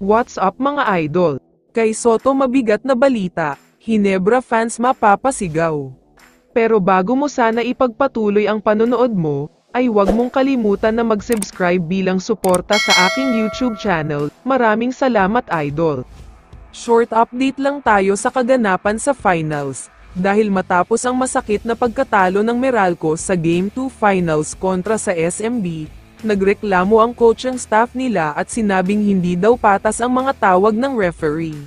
What's up mga idol? Kay Soto mabigat na balita, Hinebra fans mapapasigaw. Pero bago mo sana ipagpatuloy ang panonood mo, ay huwag mong kalimutan na mag-subscribe bilang suporta sa aking YouTube channel. Maraming salamat idol. Short update lang tayo sa kaganapan sa finals. Dahil matapos ang masakit na pagkatalo ng Meralco sa Game 2 Finals kontra sa SMB, nagreklamo ang coaching staff nila at sinabing hindi daw patas ang mga tawag ng referee.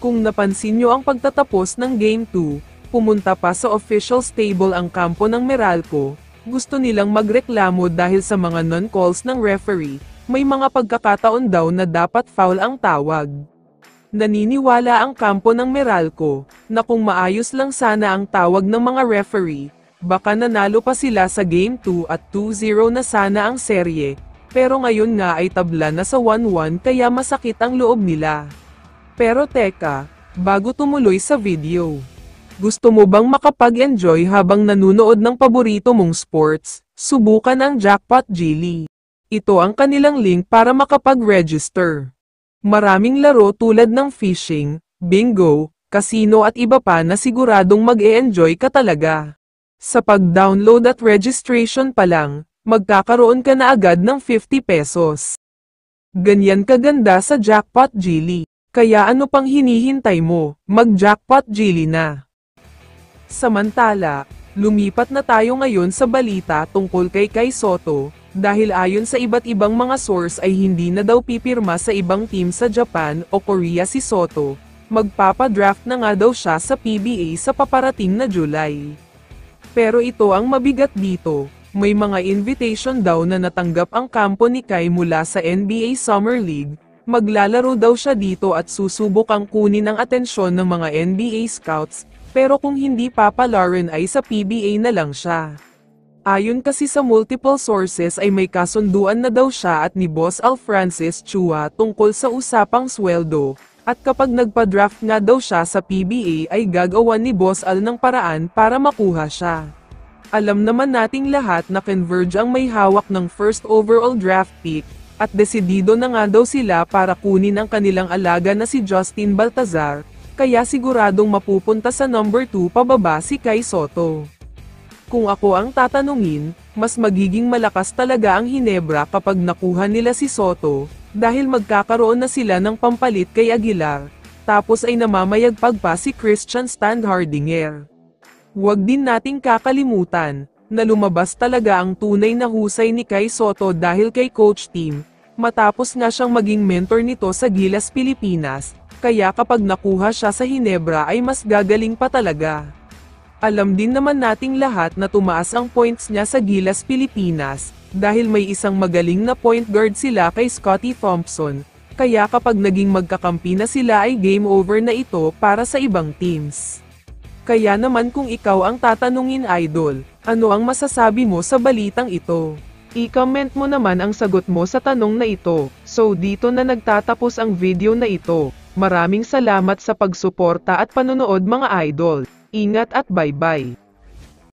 Kung napansin nyo ang pagtatapos ng Game 2, pumunta pa sa official stable ang kampo ng Meralco. Gusto nilang magreklamo dahil sa mga non-calls ng referee, may mga pagkakataon daw na dapat foul ang tawag. Naniniwala ang kampo ng Meralco na kung maayos lang sana ang tawag ng mga referee, baka nanalo pa sila sa Game 2 at 2-0 na sana ang serye, pero ngayon nga ay tabla na sa 1-1 kaya masakit ang loob nila. Pero teka, bago tumuloy sa video, gusto mo bang makapag-enjoy habang nanunood ng paborito mong sports? Subukan ang Jackpot Jelly. Ito ang kanilang link para makapag-register. Maraming laro tulad ng fishing, bingo, casino at iba pa na siguradong mag-e-enjoy ka talaga. Sa pag-download at registration pa lang, magkakaroon ka na agad ng 50 pesos. Ganyan kaganda sa Jackpot Jelly. Kaya ano pang hinihintay mo, mag-Jackpot Jelly na. Samantala, lumipat na tayo ngayon sa balita tungkol kay Soto, dahil ayon sa iba't ibang mga source ay hindi na daw pipirma sa ibang team sa Japan o Korea si Soto, magpapadraft na nga daw siya sa PBA sa paparating na July. Pero ito ang mabigat dito, may mga invitation daw na natanggap ang kampo ni Kai mula sa NBA Summer League, maglalaro daw siya dito at susubok ang kunin ang atensyon ng mga NBA scouts, pero kung hindi papalarin ay sa PBA na lang siya. Ayon kasi sa multiple sources ay may kasunduan na daw siya at ni Boss Al Francis Chua tungkol sa usapang sweldo, at kapag nagpa-draft nga daw siya sa PBA ay gagawan ni Boss Al ng paraan para makuha siya. Alam naman nating lahat na Converge ang may hawak ng first overall draft pick, at desidido na nga daw sila para kunin ang kanilang alaga na si Justin Baltazar, kaya siguradong mapupunta sa number 2 pababa si Kai Soto. Kung ako ang tatanungin, mas magiging malakas talaga ang Hinebra kapag nakuha nila si Soto, dahil magkakaroon na sila ng pampalit kay Aguilar, tapos ay namamayagpag pa si Christian Standhardinger. Huwag din nating kakalimutan, na lumabas talaga ang tunay na husay ni Kai Soto dahil kay Coach Tim, matapos nga siyang maging mentor nito sa Gilas Pilipinas, kaya kapag nakuha siya sa Hinebra ay mas gagaling pa talaga. Alam din naman nating lahat na tumaas ang points niya sa Gilas Pilipinas, dahil may isang magaling na point guard sila kay Scottie Thompson, kaya kapag naging magkakampi na sila ay game over na ito para sa ibang teams. Kaya naman kung ikaw ang tatanungin idol, ano ang masasabi mo sa balitang ito? I-comment mo naman ang sagot mo sa tanong na ito. So dito na nagtatapos ang video na ito. Maraming salamat sa pagsuporta at panonood mga idol. Ingat at bye-bye.